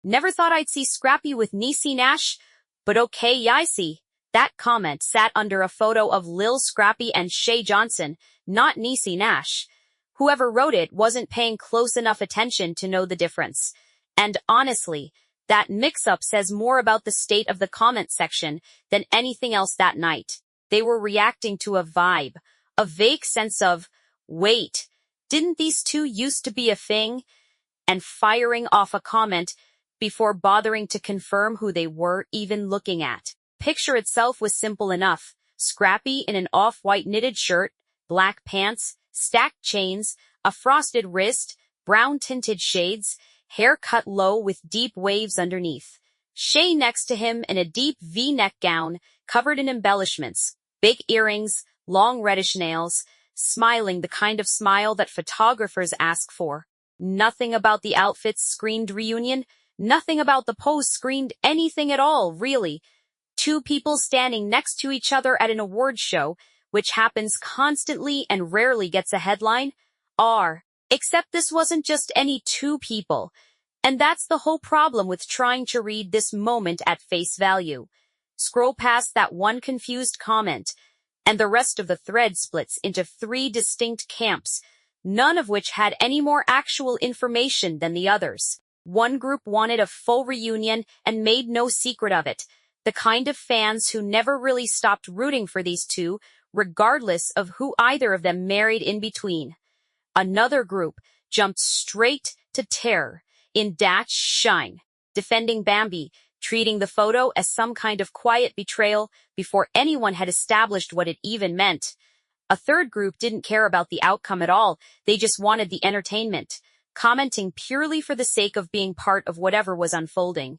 Never thought I'd see Scrappy with Niecy Nash, but okay, yeah, I see. That comment sat under a photo of Lil Scrappy and Shay Johnson, not Niecy Nash. Whoever wrote it wasn't paying close enough attention to know the difference. And honestly, that mix-up says more about the state of the comment section than anything else that night. They were reacting to a vibe, a vague sense of, wait, didn't these two used to be a thing? And firing off a comment before bothering to confirm who they were even looking at. Picture itself was simple enough. Scrappy in an off-white knitted shirt, black pants, stacked chains, a frosted wrist, brown tinted shades, hair cut low with deep waves underneath. Shay next to him in a deep V-neck gown, covered in embellishments, big earrings, long reddish nails, smiling the kind of smile that photographers ask for. Nothing about the outfits screamed reunion, nothing about the pose screamed anything at all, really. Two people standing next to each other at an award show, which happens constantly and rarely gets a headline, are. Except this wasn't just any two people. And that's the whole problem with trying to read this moment at face value. Scroll past that one confused comment, and the rest of the thread splits into three distinct camps, none of which had any more actual information than the others. One group wanted a full reunion and made no secret of it, the kind of fans who never really stopped rooting for these two, regardless of who either of them married in between. Another group jumped straight to terror, in dash shine, defending Bambi, treating the photo as some kind of quiet betrayal before anyone had established what it even meant. A third group didn't care about the outcome at all, they just wanted the entertainment, commenting purely for the sake of being part of whatever was unfolding.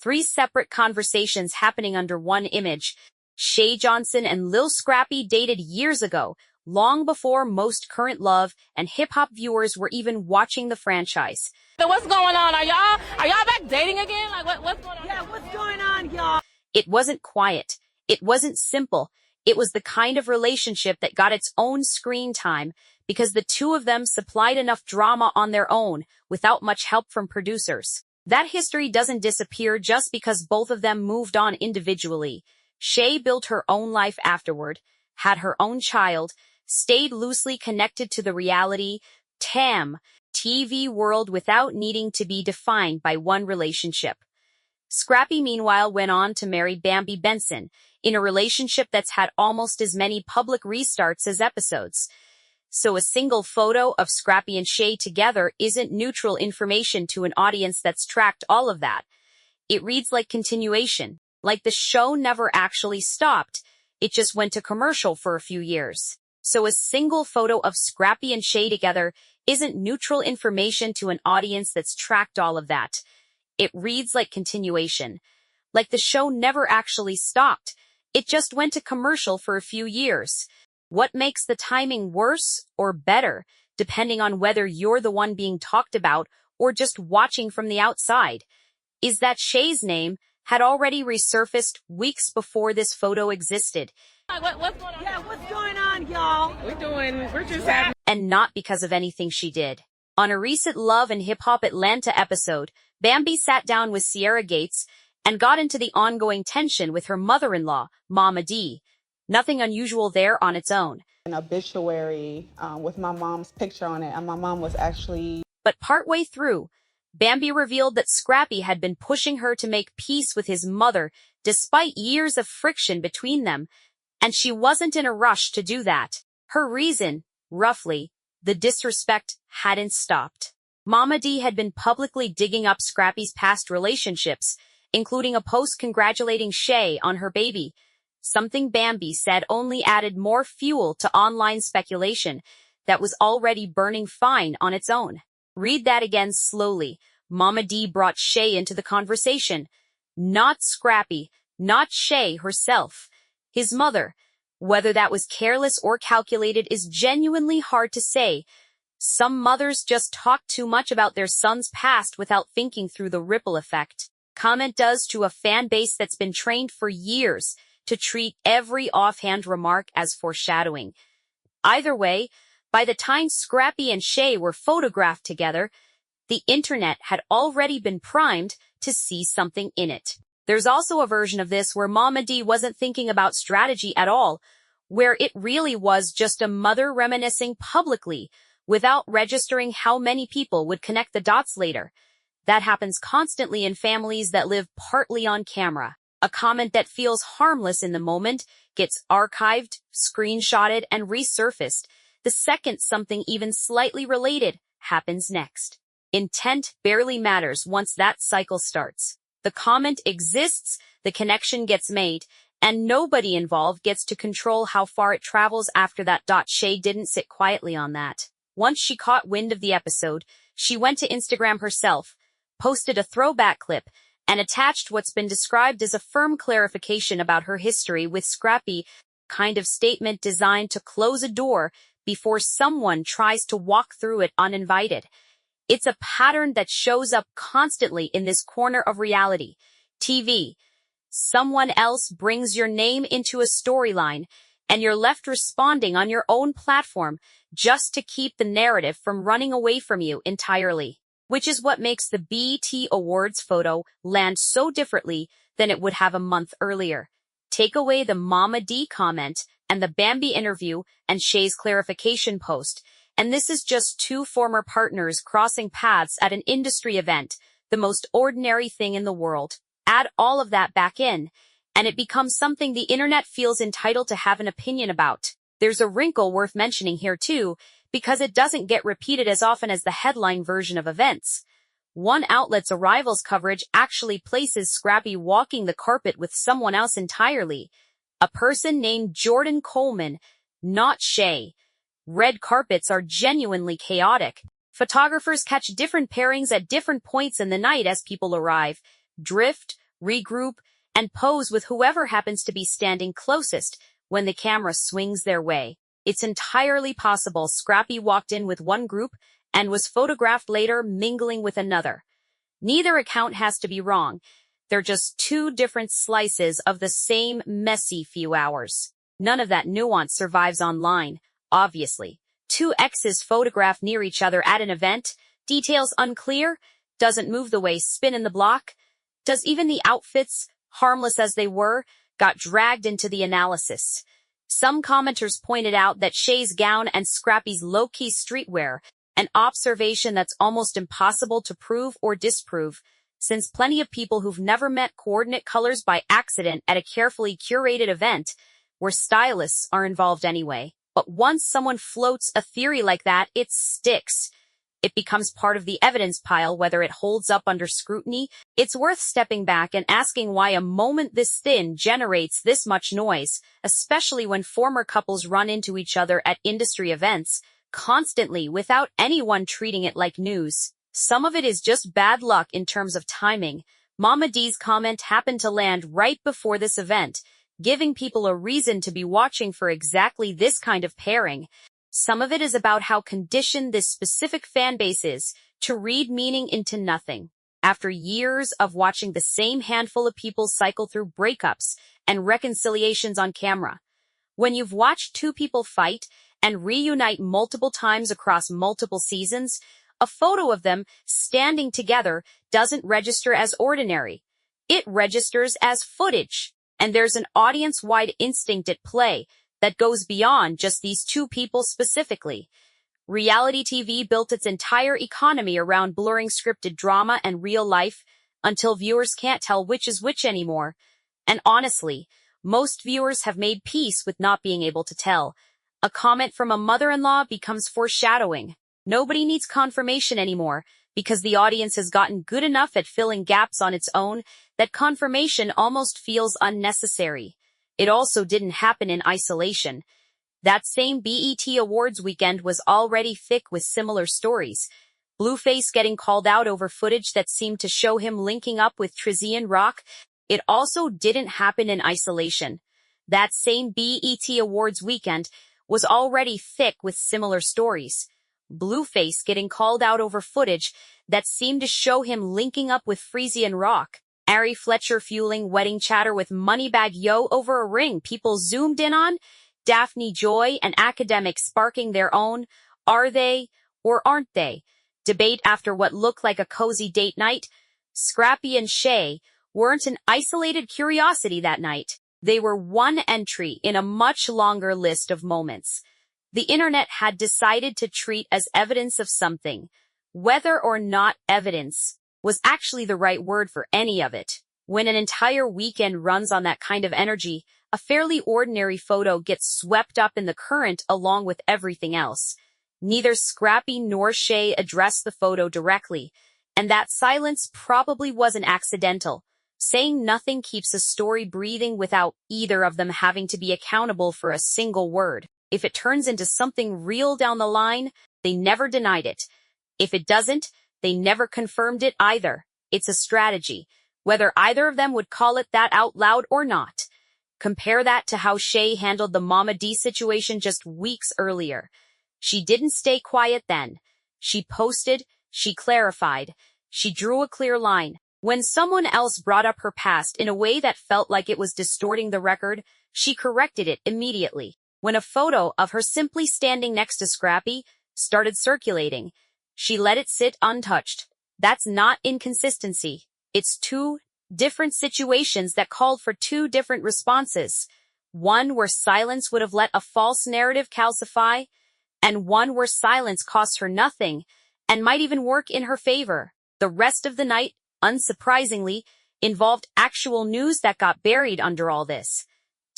Three separate conversations happening under one image. Shay Johnson and Lil Scrappy dated years ago, long before most current love and hip-hop viewers were even watching the franchise. So what's going on? Are y'all back dating again? Like what's going on? Yeah, what's going on, y'all? It wasn't quiet. It wasn't simple. It was the kind of relationship that got its own screen time because the two of them supplied enough drama on their own without much help from producers. That history doesn't disappear just because both of them moved on individually. Shay built her own life afterward, had her own child, stayed loosely connected to the reality, TV world without needing to be defined by one relationship. Scrappy, meanwhile, went on to marry Bambi Benson, in a relationship that's had almost as many public restarts as episodes. So a single photo of Scrappy and Shay together isn't neutral information to an audience that's tracked all of that. It reads like continuation, like the show never actually stopped, it just went to commercial for a few years. So a single photo of Scrappy and Shay together isn't neutral information to an audience that's tracked all of that. It reads like continuation, like the show never actually stopped, it just went to commercial for a few years. What makes the timing worse or better, depending on whether you're the one being talked about or just watching from the outside, is that Shay's name had already resurfaced weeks before this photo existed. What's going on? Yeah, what's going on, y'all? We're just having. And not because of anything she did. On a recent Love and Hip Hop Atlanta episode, Bambi sat down with Sierra Gates and got into the ongoing tension with her mother-in-law, Momma Dee. Nothing unusual there on its own. An obituary with my mom's picture on it, and my mom was actually... But partway through, Bambi revealed that Scrappy had been pushing her to make peace with his mother despite years of friction between them, and she wasn't in a rush to do that. Her reason, roughly, the disrespect hadn't stopped. Momma Dee had been publicly digging up Scrappy's past relationships, including a post congratulating Shay on her baby. Something Bambi said only added more fuel to online speculation that was already burning fine on its own. Read that again slowly. Momma Dee brought Shay into the conversation. Not Scrappy, not Shay herself. His mother. Whether that was careless or calculated is genuinely hard to say. Some mothers just talk too much about their son's past without thinking through the ripple effect. Comment does to a fan base that's been trained for years to treat every offhand remark as foreshadowing. Either way, by the time Scrappy and Shay were photographed together, the internet had already been primed to see something in it. There's also a version of this where Momma Dee wasn't thinking about strategy at all, where it really was just a mother reminiscing publicly without registering how many people would connect the dots later. That happens constantly in families that live partly on camera. A comment that feels harmless in the moment gets archived, screenshotted, and resurfaced the second something even slightly related happens next. Intent barely matters once that cycle starts. The comment exists, the connection gets made, and nobody involved gets to control how far it travels after that. Shay didn't sit quietly on that. Once she caught wind of the episode, she went to Instagram herself, posted a throwback clip, and attached what's been described as a firm clarification about her history with Scrappy, kind of statement designed to close a door before someone tries to walk through it uninvited. It's a pattern that shows up constantly in this corner of reality, TV. Someone else brings your name into a storyline, and you're left responding on your own platform just to keep the narrative from running away from you entirely. Which is what makes the BET Awards photo land so differently than it would have a month earlier. Take away the Momma Dee comment and the Bambi interview and Shay's clarification post, and this is just two former partners crossing paths at an industry event, the most ordinary thing in the world. Add all of that back in, and it becomes something the internet feels entitled to have an opinion about. There's a wrinkle worth mentioning here too, because it doesn't get repeated as often as the headline version of events. One outlet's arrivals coverage actually places Scrappy walking the carpet with someone else entirely, a person named Jordan Coleman, not Shay. Red carpets are genuinely chaotic. Photographers catch different pairings at different points in the night as people arrive, drift, regroup, and pose with whoever happens to be standing closest when the camera swings their way. It's entirely possible Scrappy walked in with one group and was photographed later mingling with another. Neither account has to be wrong. They're just two different slices of the same messy few hours. None of that nuance survives online, obviously. Two exes photographed near each other at an event, details unclear, doesn't move the way spin in the block. Does even the outfits, harmless as they were, got dragged into the analysis? Some commenters pointed out that Shay's gown and Scrappy's low-key streetwear, an observation that's almost impossible to prove or disprove, since plenty of people who've never met coordinate colors by accident at a carefully curated event, where stylists are involved anyway. But once someone floats a theory like that, it sticks. It becomes part of the evidence pile, whether it holds up under scrutiny. It's worth stepping back and asking why a moment this thin generates this much noise, especially when former couples run into each other at industry events, constantly without anyone treating it like news. Some of it is just bad luck in terms of timing. Momma Dee's comment happened to land right before this event, giving people a reason to be watching for exactly this kind of pairing. Some of it is about how conditioned this specific fan base is to read meaning into nothing. After years of watching the same handful of people cycle through breakups and reconciliations on camera, when you've watched two people fight and reunite multiple times across multiple seasons, a photo of them standing together doesn't register as ordinary. It registers as footage. And there's an audience-wide instinct at play that goes beyond just these two people specifically. Reality TV built its entire economy around blurring scripted drama and real life until viewers can't tell which is which anymore. And honestly, most viewers have made peace with not being able to tell. A comment from a mother-in-law becomes foreshadowing. Nobody needs confirmation anymore, because the audience has gotten good enough at filling gaps on its own that confirmation almost feels unnecessary. It also didn't happen in isolation. That same BET Awards weekend was already thick with similar stories. Blueface getting called out over footage that seemed to show him linking up with Trezzy and Rock. It also didn't happen in isolation. That same BET Awards weekend was already thick with similar stories. Blueface getting called out over footage that seemed to show him linking up with Trezzy and Rock. Ari Fletcher fueling wedding chatter with Moneybagg Yo over a ring people zoomed in on. Daphne Joy and Academic sparking their own "Are they or aren't they?" debate after what looked like a cozy date night, Scrappy and Shay weren't an isolated curiosity that night. They were one entry in a much longer list of moments the internet had decided to treat as evidence of something, whether or not evidence was actually the right word for any of it. When an entire weekend runs on that kind of energy, a fairly ordinary photo gets swept up in the current along with everything else. Neither Scrappy nor Shay addressed the photo directly, and that silence probably wasn't accidental. Saying nothing keeps a story breathing without either of them having to be accountable for a single word. If it turns into something real down the line, they never denied it. If it doesn't, they never confirmed it either. It's a strategy, whether either of them would call it that out loud or not. Compare that to how Shay handled the Momma Dee situation just weeks earlier. She didn't stay quiet then. She posted, she clarified, she drew a clear line. When someone else brought up her past in a way that felt like it was distorting the record, she corrected it immediately. When a photo of her simply standing next to Scrappy started circulating, she let it sit untouched. That's not inconsistency. It's two different situations that called for two different responses. One where silence would have let a false narrative calcify, and one where silence cost her nothing and might even work in her favor. The rest of the night, unsurprisingly, involved actual news that got buried under all this.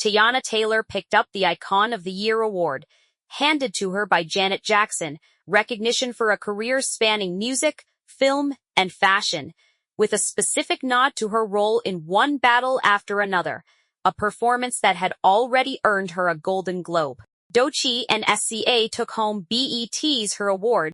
Teyana Taylor picked up the Icon of the Year award, handed to her by Janet Jackson, recognition for a career spanning music, film, and fashion, with a specific nod to her role in one battle after another, a performance that had already earned her a Golden Globe. Doechii and SCA took home BET's her award,